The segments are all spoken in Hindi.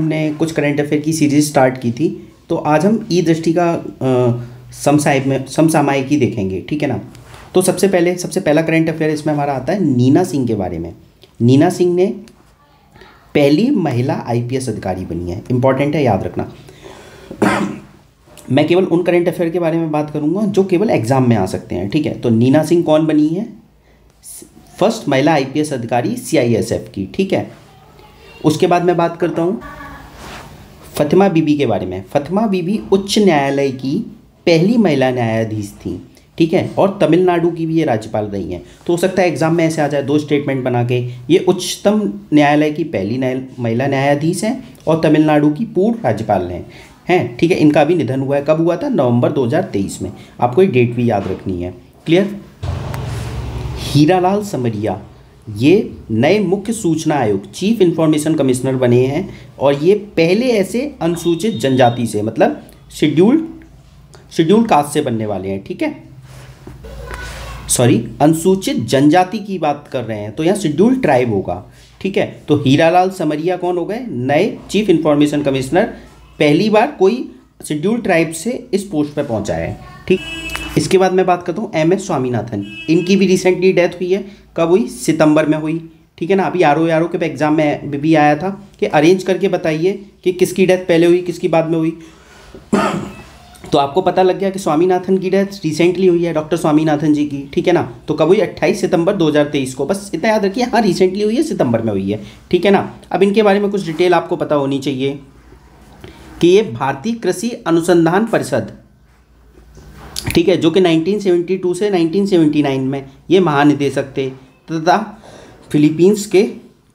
हमने कुछ करंट अफेयर की सीरीज स्टार्ट की थी, तो आज हम ई दृष्टि का समसामयिकी देखेंगे, ठीक है ना। तो सबसे पहला करंट अफेयर इसमें हमारा आता है नीना सिंह के बारे में। नीना सिंह ने पहली महिला आईपीएस अधिकारी बनी है, इंपॉर्टेंट है, याद रखना। मैं केवल उन करंट अफेयर के बारे में बात करूंगा जो केवल एग्जाम में आ सकते हैं, ठीक है। तो नीना सिंह कौन बनी है? फर्स्ट महिला आईपीएस अधिकारी सीआईएसएफ की, ठीक है। उसके बाद मैं बात करता हूँ फातिमा बीबी के बारे में। फातिमा बीबी उच्च न्यायालय की पहली महिला न्यायाधीश थी, ठीक है, और तमिलनाडु की भी ये राज्यपाल रही हैं। तो हो सकता है एग्जाम में ऐसे आ जाए, दो स्टेटमेंट बना के, ये उच्चतम न्यायालय की पहली महिला न्यायाधीश हैं और तमिलनाडु की पूर्व राज्यपाल हैं, ठीक है। इनका भी निधन हुआ है, कब हुआ था? नवंबर 2023 में। आपको ये डेट भी याद रखनी है, क्लियर। हीरालाल समरिया ये नए मुख्य सूचना आयुक्त, चीफ इंफॉर्मेशन कमिश्नर बने हैं, और ये पहले ऐसे अनुसूचित जनजाति से, मतलब शेड्यूल्ड कास्ट से बनने वाले हैं, ठीक है। सॉरी, अनुसूचित जनजाति की बात कर रहे हैं, तो यहाँ शेड्यूल्ड ट्राइब होगा, ठीक है। तो हीरालाल समरिया कौन हो गए? नए चीफ इंफॉर्मेशन कमिश्नर, पहली बार कोई शेड्यूल्ड ट्राइब से इस पोस्ट पर पहुंचा है, ठीक। इसके बाद मैं बात करता हूँ एमएस स्वामीनाथन। इनकी भी रिसेंटली डेथ हुई है, कब हुई? सितंबर में हुई, ठीक है ना। अभी आर के एग्जाम में भी आया था कि अरेंज करके बताइए कि किसकी डेथ पहले हुई, किसकी बाद में हुई। तो आपको पता लग गया कि स्वामीनाथन की डेथ रिसेंटली हुई है, डॉक्टर स्वामीनाथन जी की, ठीक है ना। तो कब हुई? 28 सितंबर 2023 को। बस इतना याद रखिए, हाँ रिसेंटली हुई है, सितंबर में हुई है, ठीक है ना। अब इनके बारे में कुछ डिटेल आपको पता होनी चाहिए कि ये भारतीय कृषि अनुसंधान परिषद, ठीक है, जो कि 1972 से 1979 में ये महानिदेशक थे, तथा फिलीपींस के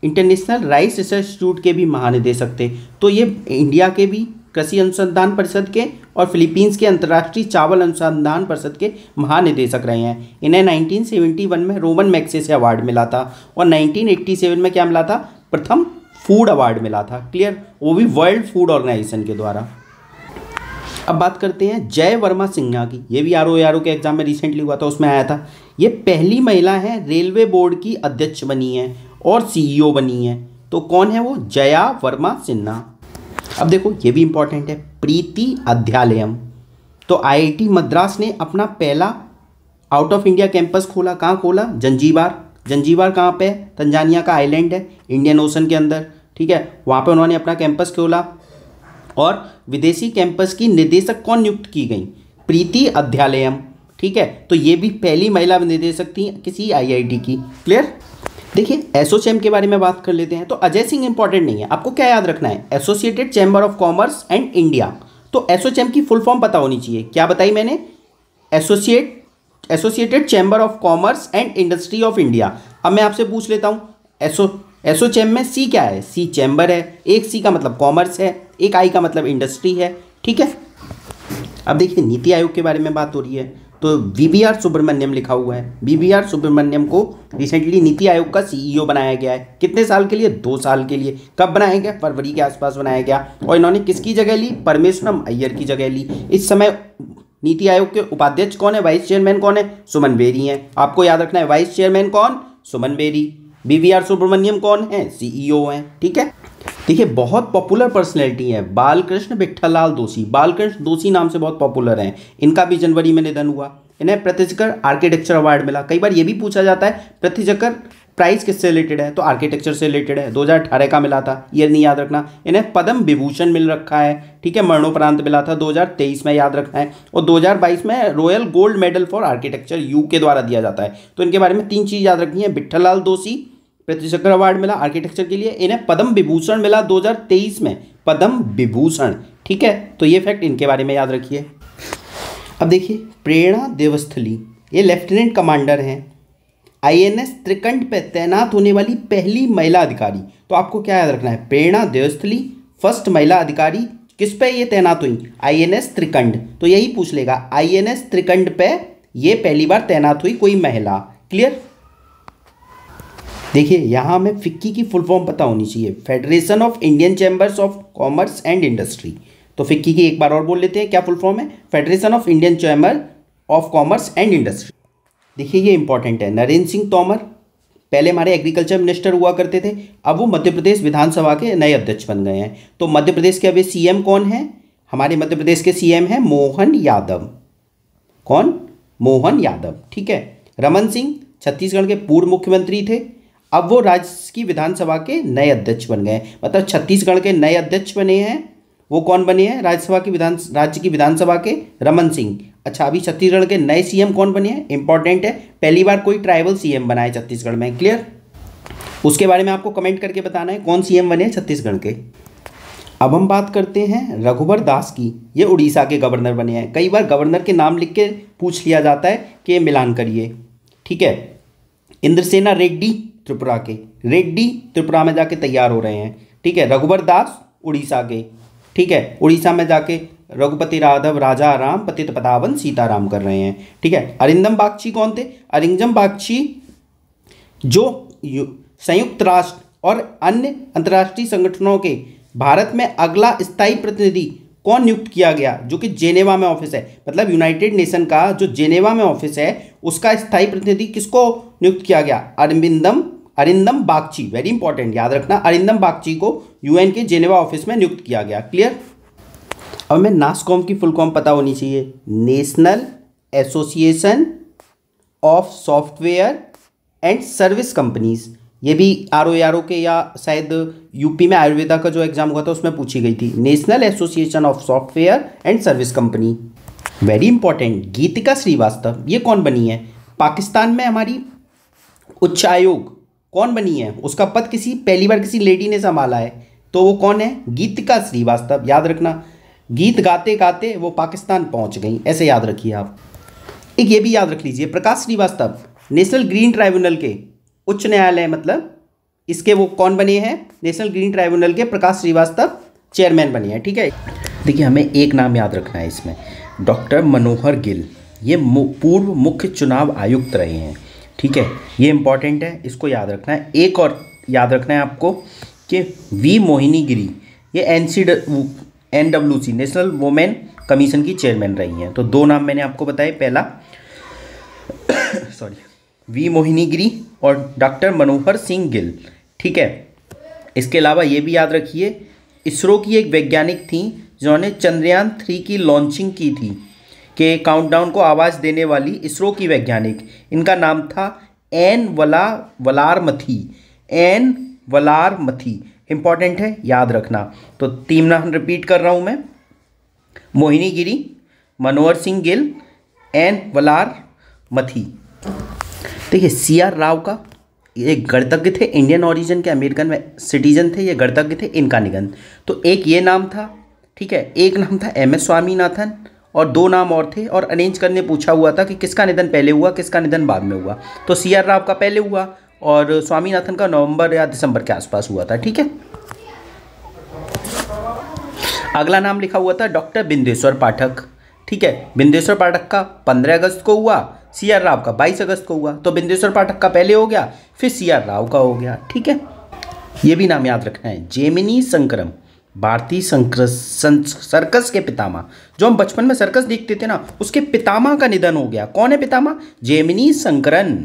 इंटरनेशनल राइस रिसर्च इंस्टीट्यूट के भी महानिदेशक थे। तो ये इंडिया के भी कृषि अनुसंधान परिषद के और फिलीपींस के अंतर्राष्ट्रीय चावल अनुसंधान परिषद के महानिदेशक रहे हैं। इन्हें 1971 में रोमन मैग्सेसे अवार्ड मिला था, और 1987 में क्या मिला था? प्रथम फूड अवार्ड मिला था, क्लियर, वो भी वर्ल्ड फूड ऑर्गेनाइजेशन के द्वारा। अब बात करते हैं जय वर्मा सिन्हा की। ये भी आर के एग्जाम में रिसेंटली हुआ था, उसमें आया था। ये पहली महिला है रेलवे बोर्ड की अध्यक्ष बनी है और सीईओ बनी है। तो कौन है वो? जया वर्मा सिन्हा। अब देखो, ये भी इंपॉर्टेंट है, प्रीति अध्यालयम। तो आईआईटी मद्रास ने अपना पहला आउट ऑफ इंडिया कैंपस खोला। कहाँ खोला? जंजीबार। जंजीबार कहाँ पे है? तंजानिया का आइलैंड है, इंडियन ओशन के अंदर, ठीक है। वहाँ पे उन्होंने अपना कैंपस खोला, और विदेशी कैंपस की निदेशक कौन नियुक्त की गई? प्रीति अध्यालयम, ठीक है। तो ये भी पहली महिला निदेशक थी किसी आईआईटी की, क्लियर। देखिए, एसोचैम के बारे में बात कर लेते हैं। तो अजय सिंह इंपॉर्टेंट नहीं है, आपको क्या याद रखना है? Associated chamber of commerce and India. तो एसोचैम की फुल फॉर्म पता होनी चाहिए। क्या बताई मैंने? Associated chamber of commerce and industry of India. अब मैं आपसे पूछ लेता हूँ, एसोचैम में सी क्या है? सी चैम्बर है, एक सी का मतलब कॉमर्स है, एक आई का मतलब इंडस्ट्री है, ठीक है। अब देखिए, नीति आयोग के बारे में बात हो रही है, तो वीबीआर सुब्रमण्यम लिखा हुआ है। वीबीआर सुब्रमण्यम को रिसेंटली नीति आयोग का सीईओ बनाया गया है। कितने साल के लिए? 2 साल के लिए। कब बनाया गया? फरवरी के आसपास बनाया गया। और इन्होंने किसकी जगह ली? परमेश्वरम अय्यर की जगह ली। इस समय नीति आयोग के उपाध्यक्ष कौन है? वाइस चेयरमैन कौन है? सुमन बेरी हैं। आपको याद रखना है, वाइस चेयरमैन कौन? सुमन बेरी। वीबीआर सुब्रमण्यम कौन है? सीईओ हैं, ठीक है। देखिए, बहुत पॉपुलर पर्सनैलिटी है बालकृष्ण विट्ठललाल दोषी। बालकृष्ण दोषी नाम से बहुत पॉपुलर हैं। इनका भी जनवरी में निधन हुआ। इन्हें प्रित्झकर आर्किटेक्चर अवार्ड मिला। कई बार ये भी पूछा जाता है प्रित्झकर प्राइज किससे रिलेटेड है, तो आर्किटेक्चर से रिलेटेड है। 2018 का मिला था, ईयर नहीं याद रखना। इन्हें पद्म विभूषण मिल रखा है, ठीक है, मरणोपरांत मिला था 2023 में, याद रखना है। और 2022 में royal gold medal for architecture you के द्वारा दिया जाता है। तो इनके बारे में 3 चीज़ याद रखनी है। विट्ठललाल दोषी, प्रित्झकर अवार्ड मिला आर्किटेक्चर के लिए, इन्हें पद्म विभूषण मिला 2023 में, पद्म विभूषण, ठीक है। तो ये फैक्ट इनके बारे में याद रखिए। अब देखिए, प्रेरणा देवस्थली, ये लेफ्टिनेंट कमांडर हैं, आईएनएस त्रिकंड पे तैनात होने वाली पहली महिला अधिकारी। तो आपको क्या याद रखना है? प्रेरणा देवस्थली फर्स्ट महिला अधिकारी। किस पे ये तैनात हुई? आईएनएस त्रिकंड। तो यही पूछ लेगा, आईएनएस त्रिकंड पे ये पहली बार तैनात हुई कोई महिला, क्लियर। देखिए, यहाँ हमें फिक्की की फुल फॉर्म पता होनी चाहिए, federation of Indian chambers of commerce and industry. तो फिक्की की एक बार और बोल लेते हैं, क्या फुल फॉर्म है? Federation of Indian chamber of commerce and industry. देखिए, ये इंपॉर्टेंट है। नरेंद्र सिंह तोमर पहले हमारे एग्रीकल्चर मिनिस्टर हुआ करते थे, अब वो मध्य प्रदेश विधानसभा के नए अध्यक्ष बन गए हैं। तो मध्य प्रदेश के अभी सीएम कौन है? हमारे मध्य प्रदेश के सीएम हैं मोहन यादव। कौन? मोहन यादव। ठीक है। रमन सिंह छत्तीसगढ़ के पूर्व मुख्यमंत्री थे, अब वो राज्य की विधानसभा के नए अध्यक्ष बन गए। मतलब छत्तीसगढ़ के नए अध्यक्ष बने हैं, वो कौन बने हैं? राज्य की विधानसभा के रमन सिंह। अच्छा, अभी छत्तीसगढ़ के नए सीएम कौन बने हैं? इंपॉर्टेंट है, पहली बार कोई ट्राइबल सीएम बना है छत्तीसगढ़ में। क्लियर? उसके बारे में आपको कमेंट करके बताना है कौन सीएम बने हैं छत्तीसगढ़ के। अब हम बात करते हैं रघुबर दास की। ये उड़ीसा के गवर्नर बने हैं। कई बार गवर्नर के नाम लिख के पूछ लिया जाता है कि ये मिलान करिए। ठीक है। इंद्रसेना रेड्डी त्रिपुरा के, रेड्डी त्रिपुरा में जाके तैयार हो रहे हैं। ठीक है। रघुबर दास उड़ीसा के। ठीक है। उड़ीसा में जाके रघुपति राघव राजा राम पतित पदावन सीताराम कर रहे हैं। ठीक है। अरिंदम बागची कौन थे? अरिंदम बागची जो संयुक्त राष्ट्र और अन्य अंतर्राष्ट्रीय संगठनों के भारत में अगला स्थायी प्रतिनिधि कौन नियुक्त किया गया, जो कि जेनेवा में ऑफिस है। मतलब यूनाइटेड नेशन का जो जेनेवा में ऑफिस है उसका स्थायी प्रतिनिधि किसको नियुक्त किया गया? अरिंदम बागची। वेरी इंपॉर्टेंट, याद रखना, अरिंदम बागची को यूएन के जेनेवा ऑफिस में नियुक्त किया गया। क्लियर? अब हमें नासकॉम की फुल फॉर्म पता होनी चाहिए, national association of software and service companies. ये भी आरओ के या शायद यूपी में आयुर्वेदा का जो एग्जाम हुआ था उसमें पूछी गई थी। National association of software and service company. Very important, Gitika Srivastava ये कौन बनी है? पाकिस्तान में हमारी उच्च आयोग कौन बनी है? उसका पद पहली बार किसी लेडी ने संभाला है, तो वो कौन है? गीतिका श्रीवास्तव। याद रखना, गीत गाते गाते वो पाकिस्तान पहुंच गई, ऐसे याद रखिए आप। एक ये भी याद रख लीजिए, प्रकाश श्रीवास्तव नेशनल ग्रीन ट्राइब्यूनल के उच्च न्यायालय, मतलब इसके वो कौन बने हैं? नेशनल ग्रीन ट्राइब्यूनल के प्रकाश श्रीवास्तव चेयरमैन बने हैं। ठीक है। देखिए, हमें एक नाम याद रखना है इसमें, डॉक्टर मनोहर गिल। ये पूर्व मुख्य चुनाव आयुक्त रहे हैं। ठीक है, ये इंपॉर्टेंट है, इसको याद रखना है। एक और याद रखना है आपको कि वी मोहिनी गिरी ये NWC नेशनल वुमेन कमीशन की चेयरमैन रही हैं। तो दो नाम मैंने आपको बताए, पहला वी मोहिनी गिरी और डॉक्टर मनोहर सिंह गिल। ठीक है। इसके अलावा ये भी याद रखिए, इसरो की एक वैज्ञानिक थी जिन्होंने चंद्रयान 3 की लॉन्चिंग की थी, के काउंटडाउन को आवाज़ देने वाली इसरो की वैज्ञानिक, इनका नाम था N Valarmathi. N Valarmathi important है, याद रखना। तो तीन नाम रिपीट कर रहा हूँ मैं, मोहिनी गिरी, मनोहर सिंह गिल, एन वलारमथी। देखिए, CR राव का एक गणितज्ञ थे, इंडियन ओरिजिन के, अमेरिकन में सिटीजन थे, ये गणितज्ञ थे, इनका निधन। तो एक ये नाम था। ठीक है। एक नाम था MS स्वामीनाथन और दो नाम और थे, और अरेंज करने पूछा हुआ था कि किसका निधन पहले हुआ, किसका निधन बाद में हुआ। तो CR राव का पहले हुआ और स्वामीनाथन का नवंबर या दिसंबर के आसपास हुआ था। ठीक है। अगला नाम लिखा हुआ था डॉक्टर बिंदेश्वर पाठक। ठीक है। बिंदेश्वर पाठक का 15 अगस्त को हुआ, CR राव का 22 अगस्त को हुआ। तो बिंदेश्वर पाठक का पहले हो गया, फिर CR राव का हो गया। ठीक है। ये भी नाम याद रखना है, जेमिनी शंकरम, भारतीय सर्कस के पितामह। जो हम बचपन में सर्कस देखते थे ना, उसके पितामह का निधन हो गया। कौन है पितामह? जेमिनी शंकरन।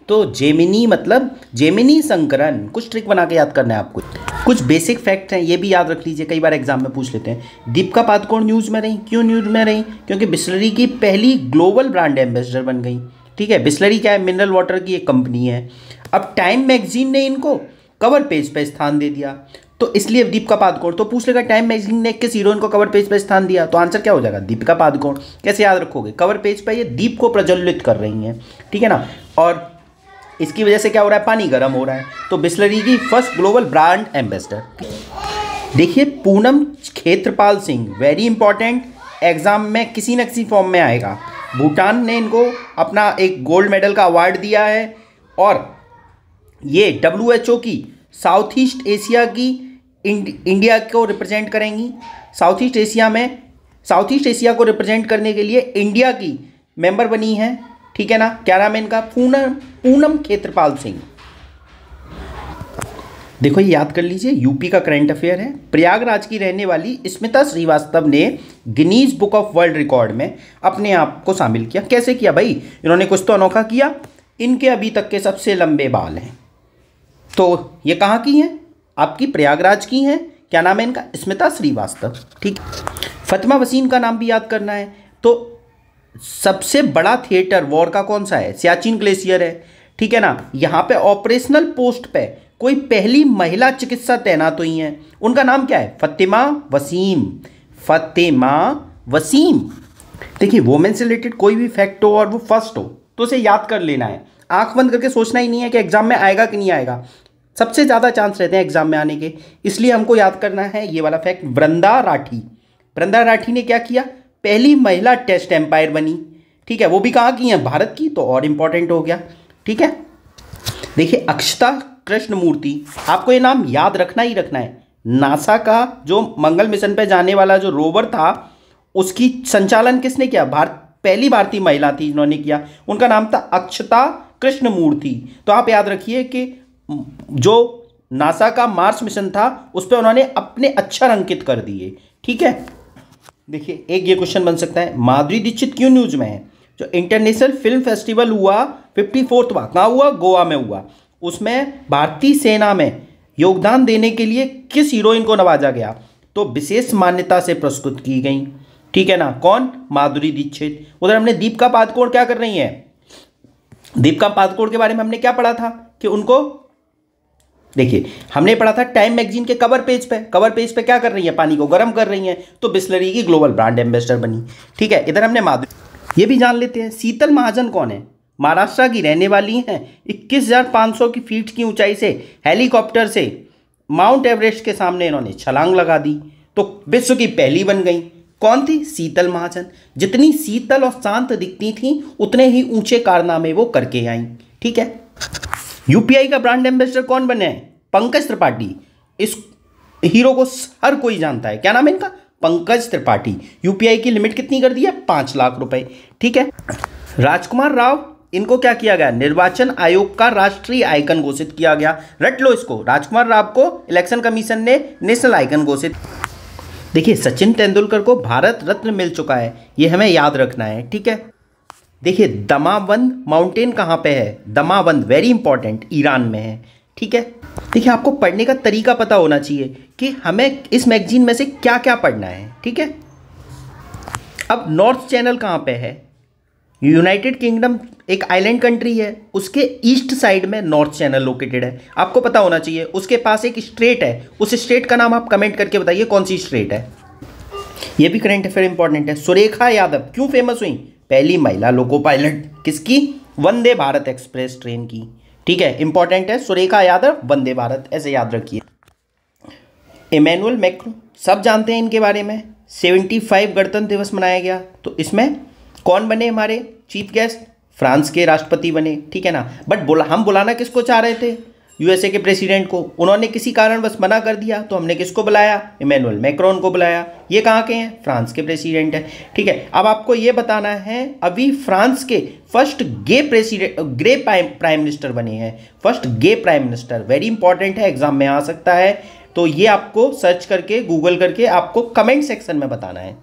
तो जेमिनी मतलब जेमिनी शंकरन। कुछ ट्रिक बना के याद करना है आपको। कुछ बेसिक फैक्ट हैं, ये भी याद रख लीजिए, कई बार एग्जाम में पूछ लेते हैं। दीपिका पादुकोण न्यूज़ में रही। क्यों न्यूज़ में रही? क्योंकि बिस्लरी की पहली ग्लोबल ब्रांड एम्बेसडर बन गई। ठीक है। बिस्लरी क्या है? मिनरल वाटर की एक कंपनी है। अब टाइम मैगजीन ने इनको कवर पेज पर स्थान दे दिया, तो इसलिए दीपिका पादुकोण। तो पूछ लेगा टाइम मैगजीन ने किस हीरोइन को कवर पेज पर स्थान दिया, तो आंसर क्या हो जाएगा? दीपिका पादुकोण। कैसे याद रखोगे? कवर पेज पर ये दीप को प्रज्वलित कर रही हैं। ठीक है ना। और इसकी वजह से क्या हो रहा है? पानी गर्म हो रहा है। तो बिस्लरी की फर्स्ट ग्लोबल ब्रांड एम्बेसडर। देखिए, पूनम क्षेत्रपाल सिंह, वेरी इंपॉर्टेंट, एग्जाम में किसी न किसी फॉर्म में आएगा। भूटान ने इनको अपना एक गोल्ड मेडल का अवार्ड दिया है, और ये WHO की साउथ ईस्ट एशिया की इंडिया को रिप्रेजेंट करेंगी। साउथ ईस्ट एशिया को रिप्रेजेंट करने के लिए इंडिया की मेंबर बनी है। ठीक है ना। क्या नाम है इनका? पूनम क्षेत्रपाल सिंह। देखो, ये याद कर लीजिए, यूपी का करंट अफेयर है। प्रयागराज की रहने वाली स्मिता श्रीवास्तव ने Guinness book of world record में अपने आप को शामिल किया। कैसे किया भाई? इन्होंने कुछ तो अनोखा किया। इनके अभी तक के सबसे लंबे बाल हैं। तो ये कहाँ की हैं? आपकी प्रयागराज की हैं। क्या नाम है इनका? स्मिता श्रीवास्तव। ठीक। फातिमा वसीम का नाम भी याद करना है। तो सबसे बड़ा थिएटर वॉर का कौन सा है? सियाचिन ग्लेशियर है। ठीक है ना। यहाँ पे ऑपरेशनल पोस्ट पे कोई पहली महिला चिकित्सा तैनात हुई हैं, उनका नाम क्या है? फातिमा वसीम। फातिमा वसीम। देखिए, वोमेन से रिलेटेड कोई भी फैक्ट हो और वो फर्स्ट हो तो उसे याद कर लेना है। आंख बंद करके सोचना ही नहीं है कि एग्जाम में आएगा कि नहीं आएगा। सबसे ज़्यादा चांस रहते हैं एग्जाम में आने के, इसलिए हमको याद करना है ये वाला फैक्ट। वृंदा राठी। वृंदा राठी ने क्या किया? पहली महिला टेस्ट एम्पायर बनी। ठीक है, वो भी कहाँ की है? भारत की, तो और इंपॉर्टेंट हो गया। ठीक है। देखिए, अक्षता कृष्णमूर्ति, आपको ये नाम याद रखना ही रखना है। नासा का जो मंगल मिशन पे जाने वाला जो रोवर था उसकी संचालन किसने किया? पहली भारतीय महिला थी जिन्होंने किया, उनका नाम था अक्षता कृष्णमूर्ति। तो आप याद रखिए कि जो नासा का मार्स मिशन था उस पर उन्होंने अपने अक्षर अंकित कर दिए। ठीक है। देखिए, एक ये क्वेश्चन बन सकता है, माधुरी दीक्षित क्यों न्यूज में है? जो इंटरनेशनल फिल्म फेस्टिवल हुआ 54वां कहाँ हुआ? गोवा में हुआ। उसमें भारतीय सेना में योगदान देने के लिए किस हीरोइन को नवाजा गया? तो विशेष मान्यता से प्रस्तुत की गई। ठीक है ना। कौन? माधुरी दीक्षित। उधर हमने दीपिका पादुकोण क्या कर रही हैं? दीपिका पादुकोण के बारे में हमने क्या पढ़ा था कि उनको, देखिए हमने पढ़ा था टाइम मैगजीन के कवर पेज पे क्या कर रही है? पानी को गर्म कर रही हैं, तो बिस्लरी की ग्लोबल ब्रांड एम्बेसडर बनी। ठीक है। इधर हमने ये भी जान लेते हैं, शीतल महाजन कौन है? महाराष्ट्र की रहने वाली हैं। 21,500 की फीट की ऊंचाई से हेलीकॉप्टर से माउंट एवरेस्ट के सामने इन्होंने छलांग लगा दी, तो विश्व की पहली बन गई। कौन थी? शीतल महाजन। जितनी शीतल और शांत दिखती थी उतने ही ऊंचे कारनामे वो करके आई। ठीक है। यूपीआई का ब्रांड एम्बेसडर कौन बने हैं? पंकज त्रिपाठी। इस हीरो को हर कोई जानता है। क्या नाम है इनका? पंकज त्रिपाठी। यूपीआई की लिमिट कितनी कर दी है? 5 लाख रुपए। ठीक है। राजकुमार राव, इनको क्या किया गया? निर्वाचन आयोग का राष्ट्रीय आइकन घोषित किया गया। रट लो इसको, राजकुमार राव को इलेक्शन कमीशन ने नेशनल आइकन घोषित। देखिए, सचिन तेंदुलकर को भारत रत्न मिल चुका है, ये हमें याद रखना है। ठीक है। देखिए, दमावंद माउंटेन कहाँ पे है? दमावंद, वेरी इंपॉर्टेंट, ईरान में है। ठीक है। देखिए, आपको पढ़ने का तरीका पता होना चाहिए कि हमें इस मैगजीन में से क्या क्या पढ़ना है। ठीक है। अब नॉर्थ चैनल कहाँ पे है? यूनाइटेड किंगडम एक आइलैंड कंट्री है, उसके ईस्ट साइड में नॉर्थ चैनल लोकेटेड है, आपको पता होना चाहिए। उसके पास एक स्ट्रेट है, उस स्ट्रेट का नाम आप कमेंट करके बताइए कौन सी स्ट्रेट है। ये भी करंट अफेयर इंपॉर्टेंट है। सुरेखा यादव क्यों फेमस हुई? पहली महिला लोको पायलट। किसकी? वंदे भारत एक्सप्रेस ट्रेन की। ठीक है, इंपॉर्टेंट है। सुरेखा यादव, वंदे भारत, ऐसे याद रखिए। इमैनुअल मैक्रोन, सब जानते हैं इनके बारे में। 75 गणतंत्र दिवस मनाया गया, तो इसमें कौन बने हमारे चीफ गेस्ट? फ्रांस के राष्ट्रपति बने। ठीक है ना। बट हम बुलाना किसको चाह रहे थे? यूएसए के प्रेसिडेंट को। उन्होंने किसी कारणवश मना कर दिया, तो हमने किसको बुलाया? इमैनुअल मैक्रोन को बुलाया। ये कहाँ के हैं? फ्रांस के प्रेसिडेंट हैं। ठीक है। अब आपको ये बताना है, अभी फ्रांस के फर्स्ट गे प्राइम मिनिस्टर बने हैं। फर्स्ट गे प्राइम मिनिस्टर, वेरी इंपॉर्टेंट है, एग्जाम में आ सकता है। तो ये आपको सर्च करके, गूगल करके आपको कमेंट सेक्शन में बताना है।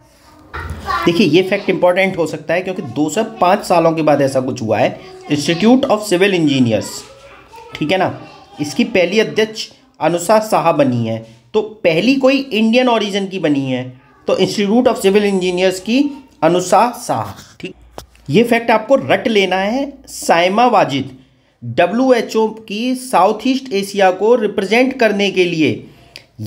देखिए, ये फैक्ट इंपॉर्टेंट हो सकता है क्योंकि 205 सालों के बाद ऐसा कुछ हुआ है। इंस्टीट्यूट ऑफ सिविल इंजीनियर्स, ठीक है ना, इसकी पहली अध्यक्ष अनुषा शाह बनी है। तो पहली कोई इंडियन ओरिजिन की बनी है, तो इंस्टीट्यूट ऑफ सिविल इंजीनियर्स की अनुषा शाह। ठीक, ये फैक्ट आपको रट लेना है। साइमा वाजिद WHO की साउथ ईस्ट एशिया को रिप्रेजेंट करने के लिए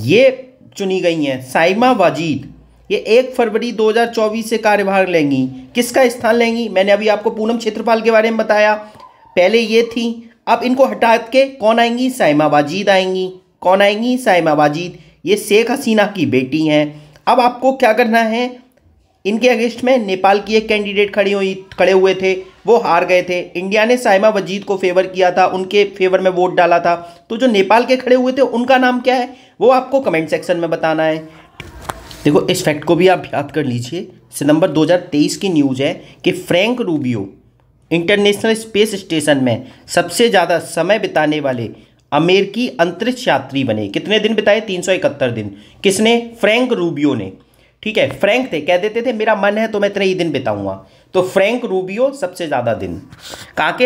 ये चुनी गई हैं। साइमा वाजिद ये 1 फरवरी 2024 से कार्यभार लेंगी। किसका स्थान लेंगी? मैंने अभी आपको पूनम क्षेत्रपाल के बारे में बताया, पहले ये थी। अब इनको हटा के कौन आएंगी? साइमा वाजिद आएंगी। कौन आएंगी? साइमा वाजिद। ये शेख हसीना की बेटी हैं। अब आपको क्या करना है, इनके अगेंस्ट में नेपाल की एक कैंडिडेट खड़े हुए थे, वो हार गए थे। इंडिया ने साइमा वाजिद को फेवर किया था, उनके फेवर में वोट डाला था। तो जो नेपाल के खड़े हुए थे उनका नाम क्या है, वो आपको कमेंट सेक्शन में बताना है। देखो, इस फैक्ट को भी आप याद कर लीजिए। सितंबर 2023 की न्यूज़ है कि Frank Rubio international space station में सबसे ज़्यादा समय बिताने वाले अमेरिकी अंतरिक्ष यात्री बने। कितने दिन बिताए? 371 दिन। किसने? फ्रैंक रूबियो ने। ठीक है, फ्रैंक थे, कह देते थे मेरा मन है तो मैं इतने ही दिन बिताऊंगा। तो फ्रैंक रूबियो सबसे ज़्यादा दिन। कहाँ के